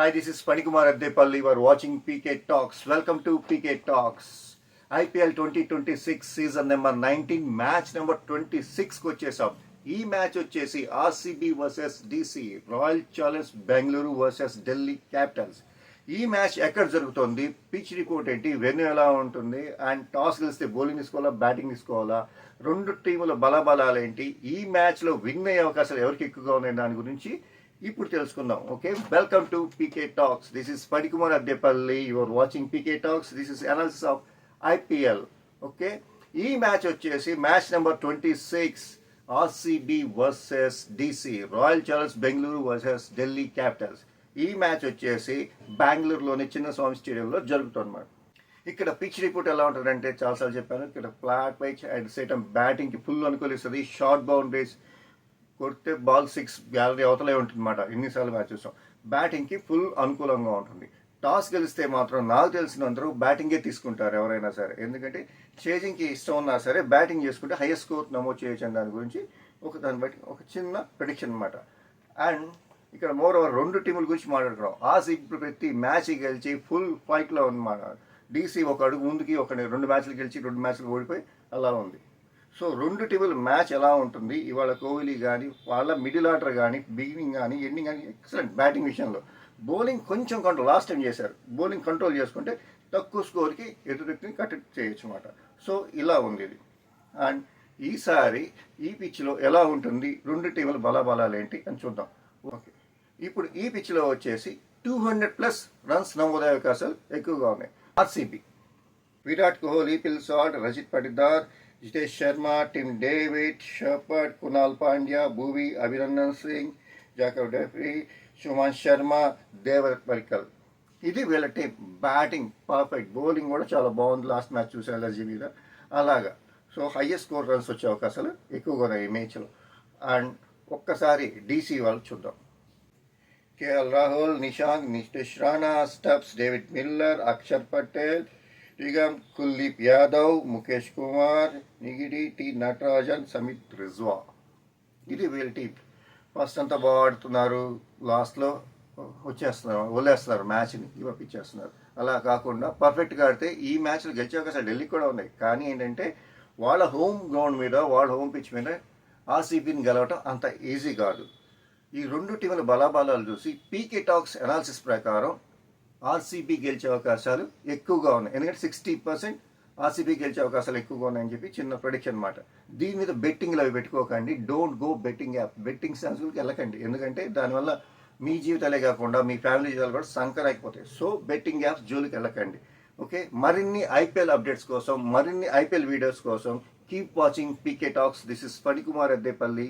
Hi, this is Panikumar Addepalli. You are watching PK Talks. Welcome to PK Talks. IPL 2026 season number 19 match number 26కి వచ్చేసాం. ఈ match వచ్చేసి RCB versus DC, Royal Challenge Bengaluru versus Delhi Capitals. ఈ match ఎక్కడ జరుగుతుంది, pitch report ఏంటి, venue ఎలా ఉంటుంది, అండ్ టాస్ గెలిస్తే బౌలింగ్ తీసుకోవాలా బ్యాటింగ్ తీసుకోవాలా, రెండు టీముల బలాబలాలు ఏంటి, ఈ మ్యాచ్లో విన్ అయ్యే అవకాశాలు ఎవరికి ఎక్కువగా ఉన్నాయి దాని గురించి ఇప్పుడు తెలుసుకుందాం. Okay, welcome to PK talks. This is Panikumar Addepalli. You are watching PK talks. This is analysis of IPL. Okay, ఈ మ్యాచ్ వచ్చేసి match number 26, RCB versus DC, Royal Challenge Bengaluru versus Delhi Capitals. ఈ మ్యాచ్ వచ్చేసి బెంగళూరులోని చిన్నస్వామి స్టేడియంలో జరుగుతుందన్నమాట. ఇక్కడ పిచ్ రిపోర్ట్ ఎలా ఉంటుందంటే చాలాసార్లు చెప్పాను, ఇక్కడ ఫ్లాట్ పిచ్ అండ్ సేటం బ్యాటింగ్కి ఫుల్ అనుకూలిస్తుంది. షార్ట్ బౌండరీస్ కొడితే బాల్ 6 గ్యాలరీ అవతలే ఉంటుందన్నమాట. ఎన్నిసార్లు మ్యాచ్ చూసాం. బ్యాటింగ్కి ఫుల్ అనుకూలంగా ఉంటుంది. టాస్ గెలిస్తే మాత్రం నాకు తెలిసినందరూ బ్యాటింగే తీసుకుంటారు ఎవరైనా సరే, ఎందుకంటే చేజింగ్కి ఇష్టం ఉన్నా సరే బ్యాటింగ్ చేసుకుంటే హైయెస్ట్ స్కోర్ నమోదు చేయొచ్చు అని దాని గురించి దాన్ని బట్టి ఒక చిన్న ప్రెడిక్షన్ అనమాట. అండ్ ఇక్కడ మోర్ ఓవర్ రెండు టీముల గురించి మాట్లాడుకున్నాం. ఆర్సీబీ ప్రతి మ్యాచ్ గెలిచి ఫుల్ ఫైట్లో ఉందన్నమాట. డీసీ ఒక అడుగు ముందుకి రెండు మ్యాచ్లు గెలిచి 2 మ్యాచ్లు ఓడిపోయి అలా ఉంది. సో రెండు టీముల మ్యాచ్ ఎలా ఉంటుంది, ఇవాళ కోహ్లీ కానీ వాళ్ళ మిడిల్ ఆర్డర్ కానీ బిగినింగ్ కానీ ఎండింగ్ కానీ ఎక్సలెంట్. బ్యాటింగ్ విషయంలో బౌలింగ్ కొంచెం కంట్రోల్ లాస్ట్ టైం చేశారు. బౌలింగ్ కంట్రోల్ చేసుకుంటే తక్కువ స్కోర్కి ఎదురుని కట్ చేయొచ్చు అనమాట. సో ఇలా ఉంది ఇది. అండ్ ఈసారి ఈ పిచ్లో ఎలా ఉంటుంది, రెండు టీముల బలాబలాలు ఏంటి అని చూద్దాం. ఓకే, ఇప్పుడు ఈ పిచ్లో వచ్చేసి 200+ రన్స్ నమోదయ్యే అవకాశాలు ఎక్కువగా ఉన్నాయి. RCB Virat Kohli, Phil Salt, Rajat Patidar, Jitesh Sharma, Tim David, Shepherd, Kunal Pandya, Bhuvi, Abhinandan Singh, Jacob Duffy, Suman Sharma, Devdutt Padikkal. ఇది వీళ్ళ టీం. బ్యాటింగ్ పర్ఫెక్ట్, బౌలింగ్ కూడా చాలా బాగుంది. లాస్ట్ మ్యాచ్ చూసే ఎల్ఎస్జీ మీద అలాగా. సో హైయెస్ట్ స్కోర్ రన్స్ వచ్చే అవకాశాలు ఎక్కువగా ఉన్నాయి ఈ మ్యాచ్లో. అండ్ ఒక్కసారి డీసీ వాళ్ళు చూద్దాం. KL Rahul, Nissanka, Nitish Rana, Stubbs, David Miller, Axar Patel, రిగమ్, కుల్దీప్ యాదవ్, ముఖేష్ కుమార్, నిగిడి, టి నటరాజన్, సమిత్ రిజ్వా. ఇది వీళ్ళ టీం. ఫస్ట్ అంతా బాగా ఆడుతున్నారు, లాస్ట్లో వదిలేస్తున్నారు మ్యాచ్ని, ఇవ్వ ఇచ్చేస్తున్నారు. అలా కాకుండా పర్ఫెక్ట్గా ఆడితే ఈ మ్యాచ్లో గెలిచే అవకాశాలు ఢిల్లీకి కూడా ఉన్నాయి. కానీ ఏంటంటే వాళ్ళ హోమ్ గ్రౌండ్ మీద, వాళ్ళ హోమ్ పిచ్ మీద ఆర్సీబీని గెలవటం అంత ఈజీ కాదు. ఈ రెండు టీముల బలాబలాలు చూసి పీకే టాక్స్ అనాలిసిస్ ప్రకారం ఆర్సీబీ గెలిచే అవకాశాలు ఎక్కువగా ఉన్నాయి. ఎందుకంటే 60% ఆర్సీబీ గెలిచే అవకాశాలు ఎక్కువగా ఉన్నాయని చెప్పి చిన్న ప్రొడిక్షన్ అనమాట. దీని మీద బెట్టింగ్లు అవి పెట్టుకోకండి. Don't go betting app, betting ఛాన్సులకి వెళ్ళకండి. ఎందుకంటే దానివల్ల మీ జీవితాలే కాకుండా మీ ఫ్యామిలీ జీవితాలు కూడా సంకర్ అయిపోతాయి. సో బెట్టింగ్ యాప్స్ జోలికి వెళ్ళకండి. ఓకే, మరిన్ని ఐపీఎల్ అప్డేట్స్ కోసం, మరిన్ని ఐపీఎల్ వీడియోస్ కోసం keep watching PK talks. This is Panikumar Addepalli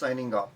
signing off.